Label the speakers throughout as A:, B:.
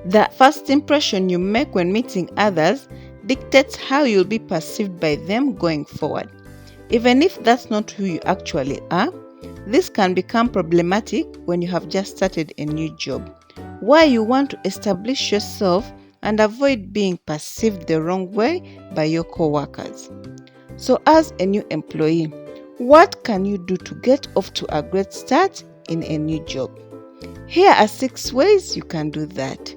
A: The first impression you make when meeting others dictates how you'll be perceived by them going forward. Even if that's not who you actually are, this can become problematic when you have just started a new job, where you want to establish yourself and avoid being perceived the wrong way by your co-workers. So as a new employee, what can you do to get off to a great start in a new job? Here are 6 ways you can do that.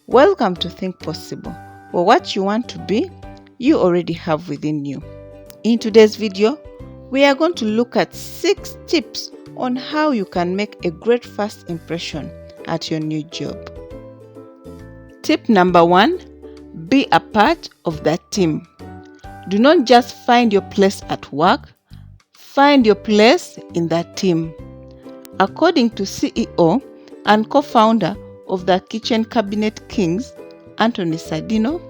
A: Welcome to Think Possible, where what you want to be, you already have within you. In today's video, we are going to look at 6 tips on how you can make a great first impression at your new job. Tip number 1, be a part of that team. Do not just find your place at work, find your place in that team. According to CEO and co-founder of the Kitchen Cabinet Kings, Anthony Sardino,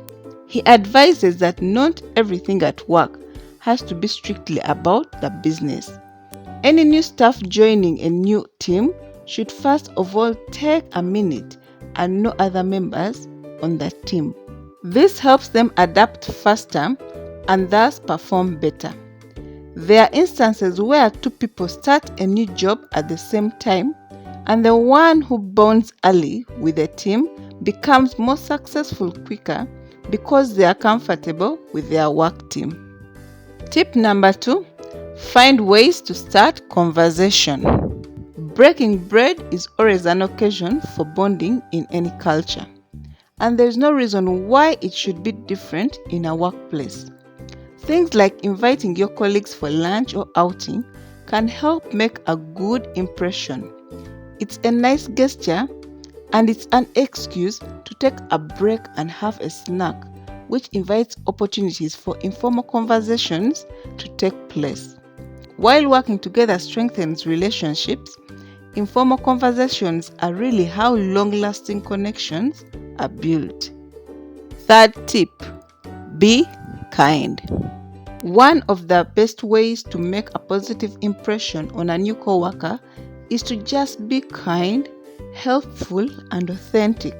A: he advises that not everything at work has to be strictly about the business. Any new staff joining a new team should first of all take a minute and know other members on that team. This helps them adapt faster and thus perform better. There are instances where 2 people start a new job at the same time, and the one who bonds early with the team becomes more successful quicker because they are comfortable with their work team. Tip number 2, find ways to start conversation. Breaking bread is always an occasion for bonding in any culture, and there is no reason why it should be different in a workplace. Things like inviting your colleagues for lunch or outing can help make a good impression. It's a nice gesture, and it's an excuse to take a break and have a snack, which invites opportunities for informal conversations to take place. While working together strengthens relationships, informal conversations are really how long-lasting connections are built. Third tip, be kind. One of the best ways to make a positive impression on a new coworker is to just be kind, helpful, and authentic.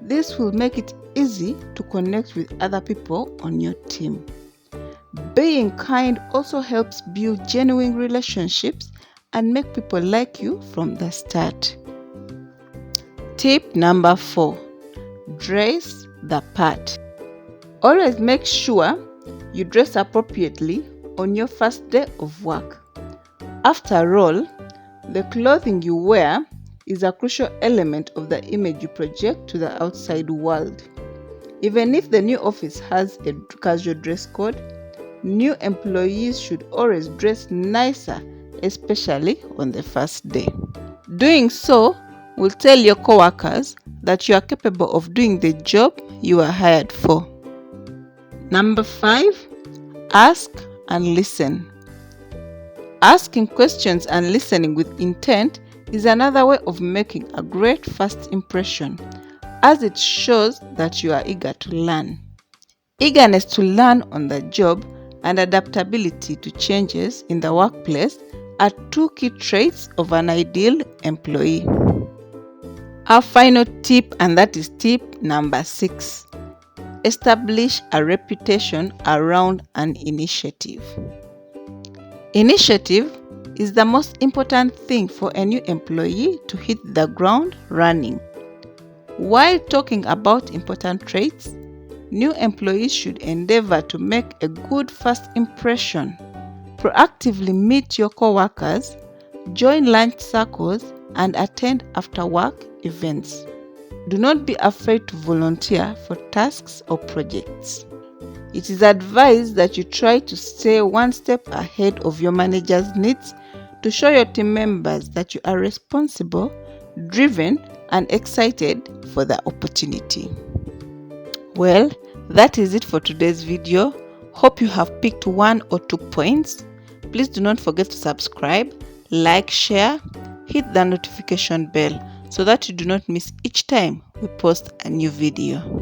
A: This will make it easy to connect with other people on your team. Being kind also helps build genuine relationships and make people like you from the start. Tip number 4, dress the part. Always make sure you dress appropriately on your first day of work. After all, the clothing you wear is a crucial element of the image you project to the outside world. Even if the new office has a casual dress code, new employees should always dress nicer, especially on the first day. Doing so will tell your coworkers that you are capable of doing the job you are hired for. Number 5, ask and listen. Asking questions and listening with intent is another way of making a great first impression, as it shows that you are eager to learn. Eagerness to learn on the job and adaptability to changes in the workplace are 2 key traits of an ideal employee. Our final tip, and that is tip number 6, establish a reputation around an initiative. Initiative is the most important thing for a new employee to hit the ground running. While talking about important traits, new employees should endeavor to make a good first impression. Proactively meet your co-workers, join lunch circles, and attend after-work events. Do not be afraid to volunteer for tasks or projects. It is advised that you try to stay one step ahead of your manager's needs to show your team members that you are responsible, driven, and excited for the opportunity. Well, that is it for today's video. Hope you have picked 1 or 2 points. Please do not forget to subscribe, like, share, hit the notification bell so that you do not miss each time we post a new video.